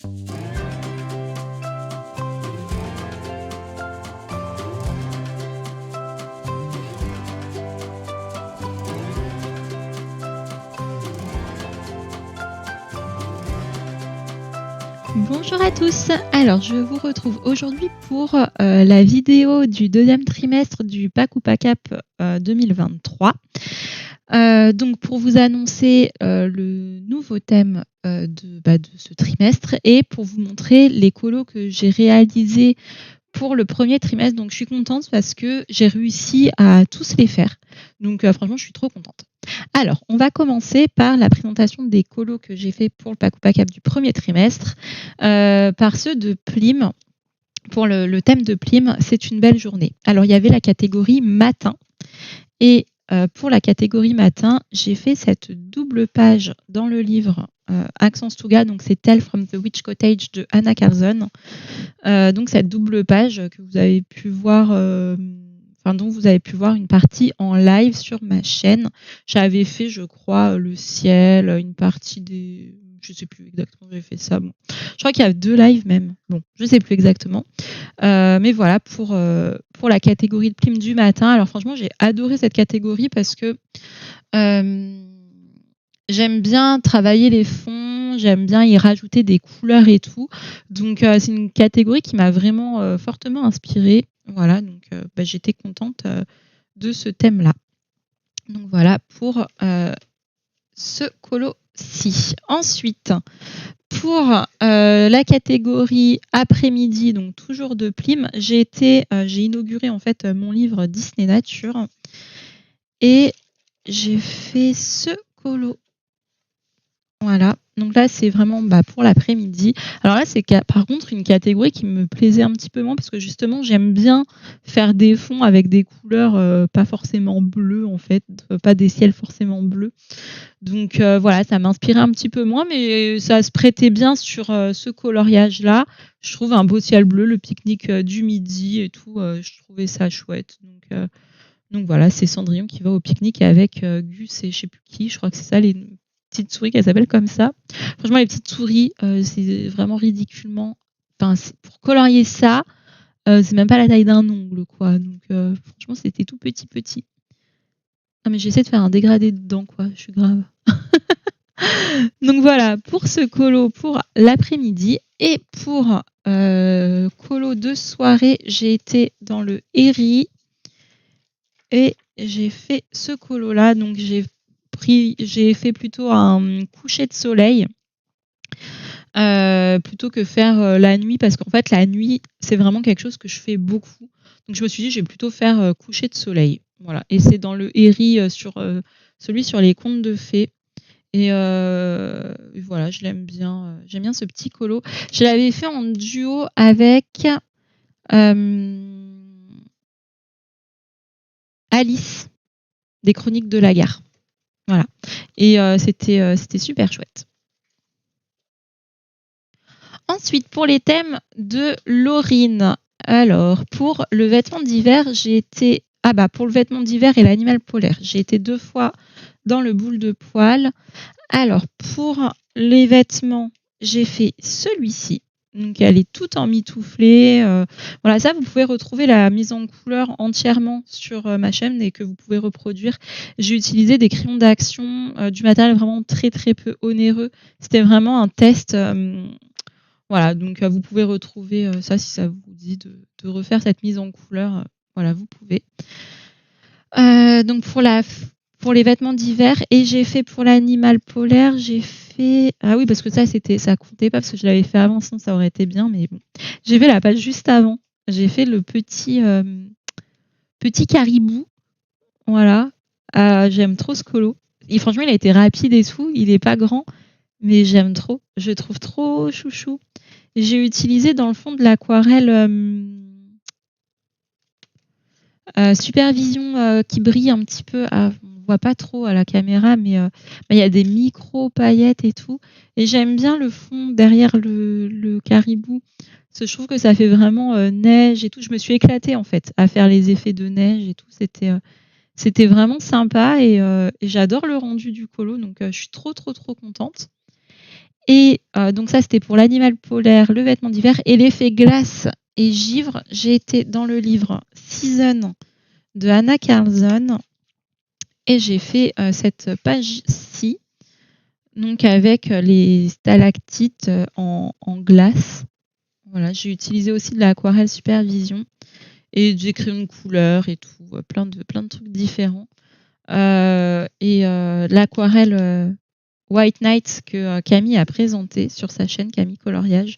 Bonjour à tous. Alors, je vous retrouve aujourd'hui pour la vidéo du deuxième trimestre du PAC ou PACAP 2023. Donc, pour vous annoncer le nouveau thème de ce trimestre et pour vous montrer les colos que j'ai réalisés pour le premier trimestre. Donc, je suis contente parce que j'ai réussi à tous les faire. Donc, franchement, je suis trop contente. Alors, on va commencer par la présentation des colos que j'ai fait pour le PAC ou PACAP du premier trimestre, par ceux de Plim. Pour le thème de Plim, c'est une belle journée. Alors, il y avait la catégorie matin et pour la catégorie matin, j'ai fait cette double page dans le livre Accent Stuga, donc c'est Tale from the Witch Cottage de Anna Carson. Donc cette double page que vous avez pu voir, dont vous avez pu voir une partie en live sur ma chaîne. J'avais fait, je crois, le ciel, une partie des... Je sais plus exactement, j'ai fait ça. Bon. Je crois qu'il y a 2 lives même. Bon, je sais plus exactement. Mais voilà, pour la catégorie de Plim du matin. Alors franchement, j'ai adoré cette catégorie parce que j'aime bien travailler les fonds, j'aime bien y rajouter des couleurs et tout. Donc, c'est une catégorie qui m'a vraiment fortement inspirée. Voilà, donc j'étais contente de ce thème-là. Donc voilà pour ce colo-ci. Ensuite, pour la catégorie après-midi, donc toujours de Plim, j'ai inauguré en fait mon livre Disney Nature et j'ai fait ce colo. Voilà, donc là c'est vraiment pour l'après-midi. Alors là c'est par contre une catégorie qui me plaisait un petit peu moins parce que justement j'aime bien faire des fonds avec des couleurs pas forcément bleues en fait, pas des ciels forcément bleus. Donc voilà, ça m'inspirait un petit peu moins mais ça se prêtait bien sur ce coloriage-là. Je trouve un beau ciel bleu, le pique-nique du midi et tout, je trouvais ça chouette. Donc voilà, c'est Cendrillon qui va au pique-nique avec Gus et je sais plus qui, je crois que c'est ça les petites souris qu'elles s'appellent comme ça. Franchement, les petites souris, c'est vraiment ridiculement... Enfin, pour colorier ça, c'est même pas la taille d'un ongle, quoi. Donc franchement, c'était tout petit. Non mais j'essaie de faire un dégradé dedans, quoi. Je suis grave. Donc voilà, pour ce colo pour l'après-midi. Et pour colo de soirée, j'ai été dans le Herri et j'ai fait ce colo-là. Donc j'ai fait plutôt un coucher de soleil plutôt que faire la nuit parce qu'en fait la nuit c'est vraiment quelque chose que je fais beaucoup. Donc je me suis dit je vais plutôt faire coucher de soleil. Voilà. Et c'est dans le Herri sur celui sur les contes de fées. Et voilà, je l'aime bien. J'aime bien ce petit colo. Je l'avais fait en duo avec Alice des Chroniques de la Gare. Voilà. Et c'était super chouette. Ensuite, pour les thèmes de Laurine. Alors, pour le vêtement d'hiver, j'ai été... pour le vêtement d'hiver et l'animal polaire, j'ai été 2 fois dans le boule de poil. Alors, pour les vêtements, j'ai fait celui-ci. Donc, elle est toute en mitouflée. Voilà, ça, vous pouvez retrouver la mise en couleur entièrement sur ma chaîne et que vous pouvez reproduire. J'ai utilisé des crayons d'action, du matériel vraiment très peu onéreux. C'était vraiment un test. Voilà, donc vous pouvez retrouver ça si ça vous dit de refaire cette mise en couleur. Voilà, vous pouvez. Donc pour les vêtements d'hiver et j'ai fait pour l'animal polaire, j'ai fait... Ah oui, parce que ça comptait pas parce que je l'avais fait avant, sinon ça aurait été bien, mais bon. J'ai fait la page juste avant. J'ai fait le petit caribou. Voilà. J'aime trop ce colo. Et franchement, il a été rapide et tout. Il est pas grand, mais j'aime trop. Je le trouve trop chouchou. J'ai utilisé dans le fond de l'aquarelle Supervision qui brille un petit peu. On voit pas trop à la caméra, mais il y a des micro paillettes et tout. Et j'aime bien le fond derrière le caribou. Parce que je trouve que ça fait vraiment neige et tout. Je me suis éclatée en fait à faire les effets de neige et tout. C'était vraiment sympa et j'adore le rendu du colo. Donc je suis trop contente. Et donc ça, c'était pour l'animal polaire, le vêtement d'hiver. Et l'effet glace et givre, j'ai été dans le livre Season de Anna Carlson et j'ai fait cette page-ci, donc avec les stalactites en glace. Voilà, j'ai utilisé aussi de l'aquarelle Supervision et j'ai créé une couleur et tout, plein de trucs différents. L'aquarelle White Night que Camille a présenté sur sa chaîne Camille Coloriage.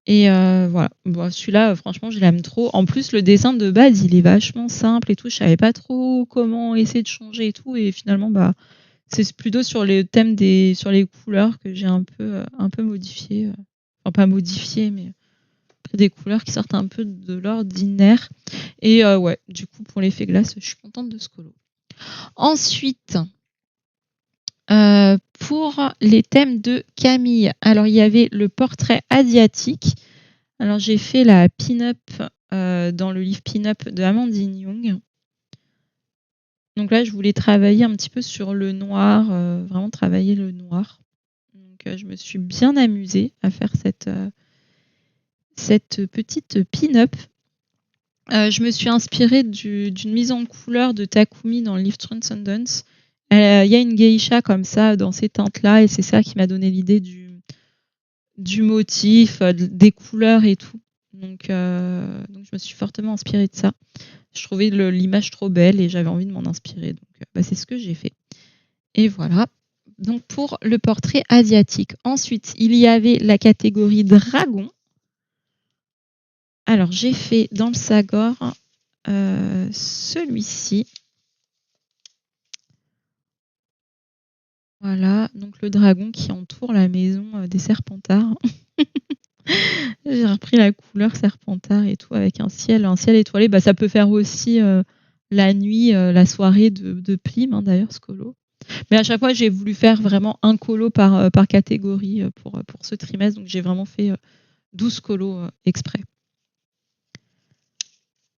Et voilà, bon, celui-là, franchement, je l'aime trop. En plus, le dessin de base, il est vachement simple et tout. Je savais pas trop comment essayer de changer et tout. Et finalement, bah, c'est plutôt sur les thèmes sur les couleurs que j'ai un peu modifié. Enfin, pas modifié, mais des couleurs qui sortent un peu de l'ordinaire. Et ouais, du coup, pour l'effet glace, je suis contente de ce colo. Ensuite, pour les thèmes de Camille, alors il y avait le portrait asiatique. Alors j'ai fait la pin-up dans le livre Pin-up de Amandine Young. Donc là, je voulais travailler un petit peu sur le noir, vraiment travailler le noir. Donc je me suis bien amusée à faire cette petite pin-up. Je me suis inspirée d'une mise en couleur de Takumi dans le livre Transcendence. Il y a une geisha comme ça dans ces teintes-là et c'est ça qui m'a donné l'idée du motif, des couleurs et tout. Donc je me suis fortement inspirée de ça. Je trouvais l'image trop belle et j'avais envie de m'en inspirer. Donc c'est ce que j'ai fait. Et voilà. Donc pour le portrait asiatique. Ensuite, il y avait la catégorie dragon. Alors j'ai fait dans le Sagor celui-ci. Voilà, donc le dragon qui entoure la maison des Serpentards. J'ai repris la couleur Serpentard et tout avec un ciel étoilé. Bah, ça peut faire aussi la nuit, la soirée de Plim, hein, d'ailleurs, ce colo. Mais à chaque fois, j'ai voulu faire vraiment un colo par catégorie pour ce trimestre. Donc, j'ai vraiment fait 12 colos exprès.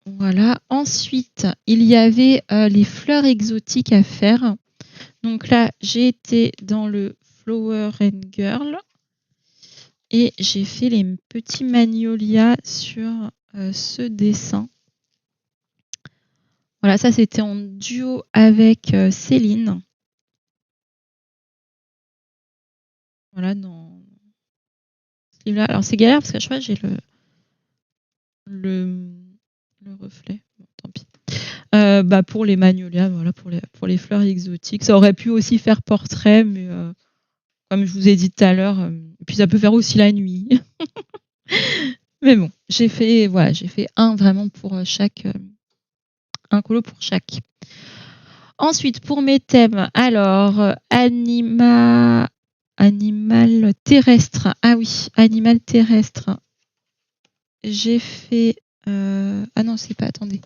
Voilà. Ensuite, il y avait les fleurs exotiques à faire. Donc là, j'ai été dans le Flower and Girl et j'ai fait les petits magnolias sur ce dessin. Voilà, ça c'était en duo avec Céline. Voilà, dans ce livre-là. Alors c'est galère parce qu'à chaque fois j'ai le reflet. Bon, tant pis. Bah pour les magnolias, voilà, pour les fleurs exotiques. Ça aurait pu aussi faire portrait, mais comme je vous ai dit tout à l'heure, et puis ça peut faire aussi la nuit. Mais bon, j'ai fait un vraiment pour chaque, un colo pour chaque. Ensuite, pour mes thèmes, alors animal terrestre. Ah oui, animal terrestre. J'ai fait. Ah non, c'est pas. Attendez.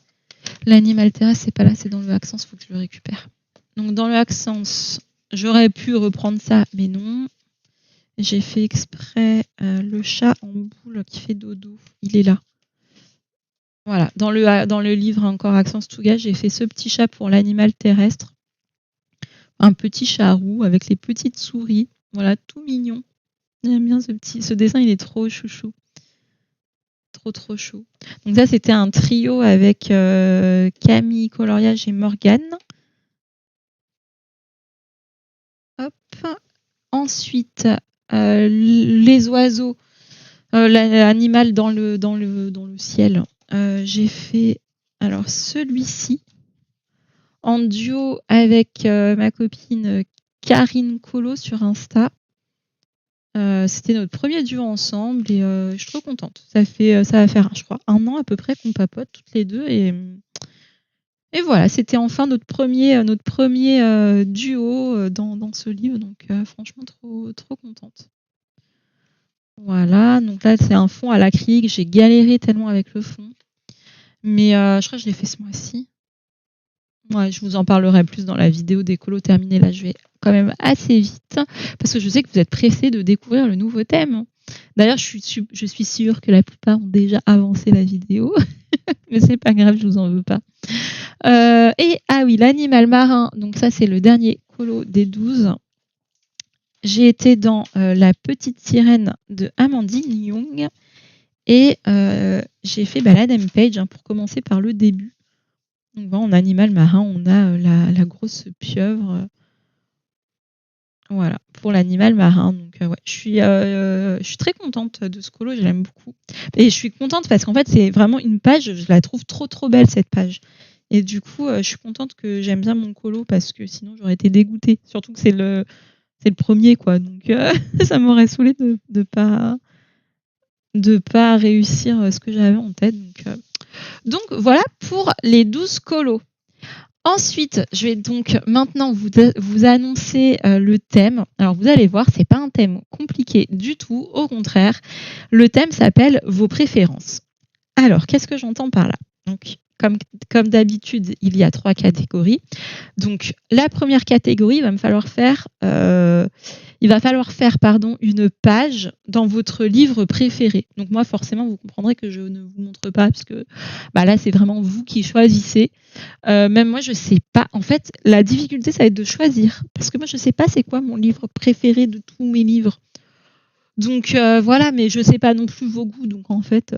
L'animal terrestre, c'est pas là, c'est dans le Accence, faut que je le récupère. Donc dans le Accence, j'aurais pu reprendre ça, mais non. J'ai fait exprès le chat en boule qui fait dodo. Il est là. Voilà. Dans le livre encore Accence Touga, j'ai fait ce petit chat pour l'animal terrestre. Un petit chat roux avec les petites souris. Voilà, tout mignon. J'aime bien ce dessin, il est trop chouchou. Trop chou. Donc ça, c'était un trio avec Camille Coloriage et Morgane. Hop. Ensuite, les oiseaux, l'animal dans le ciel. J'ai fait alors celui-ci en duo avec ma copine Karine Colo sur Insta. C'était notre premier duo ensemble et je suis trop contente. Ça va faire, je crois, 1 an à peu près qu'on papote toutes les deux et voilà, c'était enfin notre premier duo dans ce livre, donc franchement trop contente. Voilà, donc là c'est un fond à l'acrylique. J'ai galéré tellement avec le fond, mais je crois que je l'ai fait ce mois-ci. Ouais, je vous en parlerai plus dans la vidéo des colos terminés. Là, je vais quand même assez vite parce que je sais que vous êtes pressés de découvrir le nouveau thème. D'ailleurs, je suis sûre que la plupart ont déjà avancé la vidéo, mais c'est pas grave, je vous en veux pas. Et ah oui, l'animal marin. Donc ça, c'est le dernier colo des 12. j'ai été dans La Petite Sirène de Amandine Young et j'ai fait la Dame Page, hein, pour commencer par le début. Donc voilà, en animal marin, on a la grosse pieuvre. Voilà, pour l'animal marin. Donc ouais, je suis très contente de ce colo, je l'aime beaucoup. Et je suis contente parce qu'en fait, c'est vraiment une page, je la trouve trop trop belle cette page. Et du coup, je suis contente que j'aime bien mon colo parce que sinon j'aurais été dégoûtée. Surtout que c'est le premier, quoi. Donc ça m'aurait saoulé de pas réussir ce que j'avais en tête. Donc voilà pour les 12 colos. Ensuite, je vais donc maintenant vous annoncer le thème. Alors vous allez voir, c'est pas un thème compliqué du tout, au contraire. Le thème s'appelle vos préférences. Alors, qu'est-ce que j'entends par là? Donc, comme d'habitude, il y a 3 catégories. Donc, la première catégorie, il va falloir faire une page dans votre livre préféré. Donc moi, forcément, vous comprendrez que je ne vous montre pas, puisque là, c'est vraiment vous qui choisissez. Même moi, je sais pas. En fait, la difficulté, ça va être de choisir, parce que moi, je sais pas c'est quoi mon livre préféré de tous mes livres. Donc voilà, mais je sais pas non plus vos goûts. Donc en fait,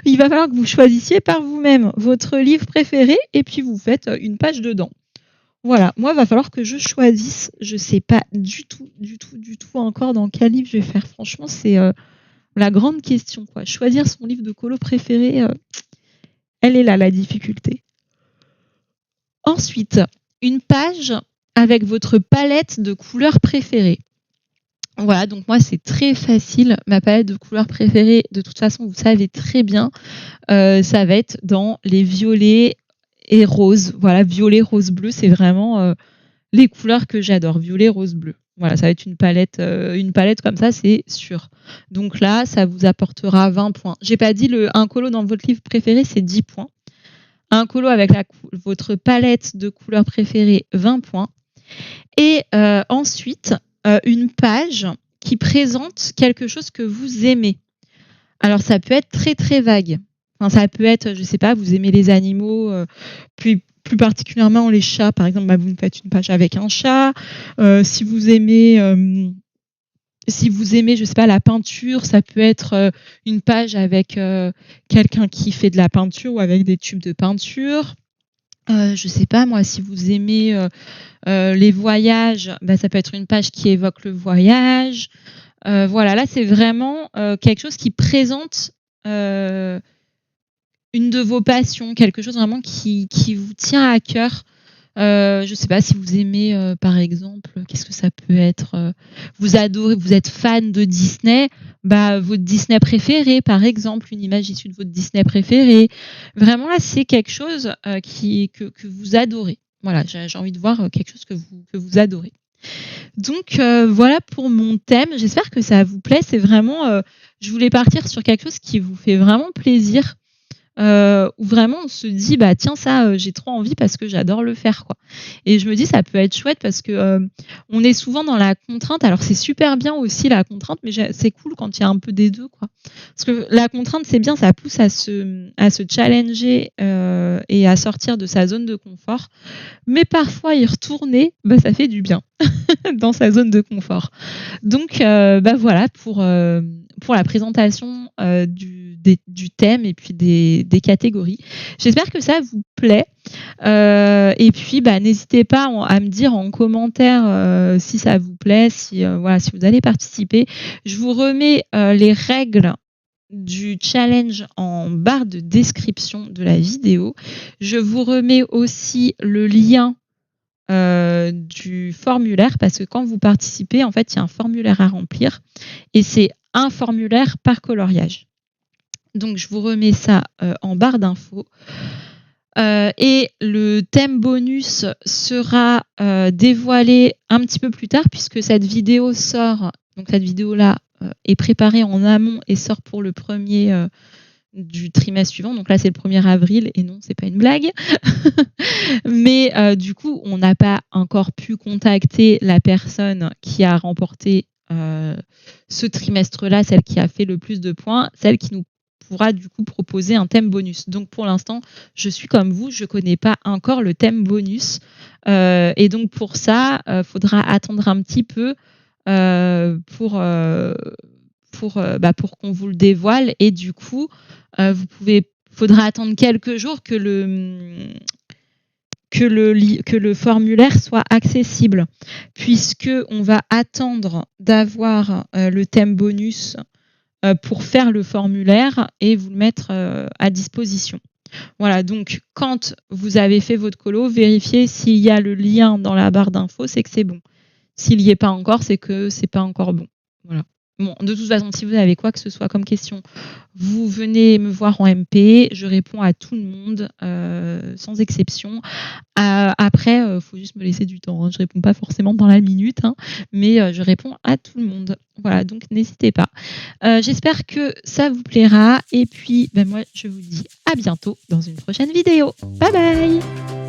il va falloir que vous choisissiez par vous-même votre livre préféré et puis vous faites une page dedans. Voilà, moi, il va falloir que je choisisse. Je sais pas du tout encore dans quel livre je vais faire. Franchement, c'est la grande question, quoi. Choisir son livre de colo préféré, elle est là, la difficulté. Ensuite, une page avec votre palette de couleurs préférées. Voilà, donc moi, c'est très facile. Ma palette de couleurs préférée, de toute façon, vous savez très bien, ça va être dans les violets et roses. Voilà, violet, rose, bleu, c'est vraiment les couleurs que j'adore. Violet, rose, bleu. Voilà, ça va être une palette comme ça, c'est sûr. Donc là, ça vous apportera 20 points. J'ai pas dit un colo dans votre livre préféré, c'est 10 points. Un colo avec votre palette de couleurs préférées, 20 points. Et ensuite, une page qui présente quelque chose que vous aimez. Alors, ça peut être très, très vague. Enfin, ça peut être, je sais pas, vous aimez les animaux, puis plus particulièrement les chats, par exemple, vous me faites une page avec un chat. Si vous aimez, je sais pas, la peinture, ça peut être une page avec quelqu'un qui fait de la peinture ou avec des tubes de peinture. Je sais pas, moi, si vous aimez les voyages, ça peut être une page qui évoque le voyage. Voilà, là, c'est vraiment quelque chose qui présente une de vos passions, quelque chose vraiment qui vous tient à cœur. Je sais pas si vous aimez, par exemple, qu'est-ce que ça peut être, vous êtes fan de Disney, votre Disney préféré, par exemple, une image issue de votre Disney préféré. Vraiment, là, c'est quelque chose que vous adorez. Voilà, j'ai envie de voir quelque chose que vous adorez. Donc voilà pour mon thème. J'espère que ça vous plaît. C'est vraiment, je voulais partir sur quelque chose qui vous fait vraiment plaisir. Où vraiment on se dit tiens ça j'ai trop envie parce que j'adore le faire, quoi. Et je me dis ça peut être chouette parce que on est souvent dans la contrainte. Alors c'est super bien aussi la contrainte, mais c'est cool quand il y a un peu des deux, quoi. Parce que la contrainte c'est bien, ça pousse à se challenger et à sortir de sa zone de confort. Mais parfois y retourner, ça fait du bien dans sa zone de confort. Donc voilà pour la présentation du thème et puis des catégories. J'espère que ça vous plaît. Et puis n'hésitez pas à me dire en commentaire si ça vous plaît, si vous allez participer. Je vous remets les règles du challenge en barre de description de la vidéo. Je vous remets aussi le lien du formulaire, parce que quand vous participez, en fait, il y a un formulaire à remplir et c'est un formulaire par coloriage. Donc, je vous remets ça en barre d'infos. Et le thème bonus sera dévoilé un petit peu plus tard, puisque cette vidéo sort, donc cette vidéo-là est préparée en amont et sort pour le premier du trimestre suivant. Donc là, c'est le 1er avril et non, c'est pas une blague. Mais du coup, on n'a pas encore pu contacter la personne qui a remporté ce trimestre-là, celle qui a fait le plus de points, celle qui nous pourra du coup proposer un thème bonus. Donc pour l'instant, je suis comme vous, je connais pas encore le thème bonus. Et donc pour ça, faudra attendre un petit peu pour qu'on vous le dévoile. Et du coup, faudra attendre quelques jours que le formulaire soit accessible, puisque on va attendre d'avoir le thème bonus pour faire le formulaire et vous le mettre à disposition. Voilà, donc quand vous avez fait votre colo, vérifiez s'il y a le lien dans la barre d'infos, c'est que c'est bon. S'il n'y est pas encore, c'est que c'est pas encore bon. Voilà. Bon, de toute façon, si vous avez quoi que ce soit comme question, vous venez me voir en MP, je réponds à tout le monde, sans exception. Après, faut juste me laisser du temps, hein. Je réponds pas forcément dans la minute, hein, mais je réponds à tout le monde. Voilà, donc n'hésitez pas. J'espère que ça vous plaira et puis moi je vous dis à bientôt dans une prochaine vidéo. Bye bye!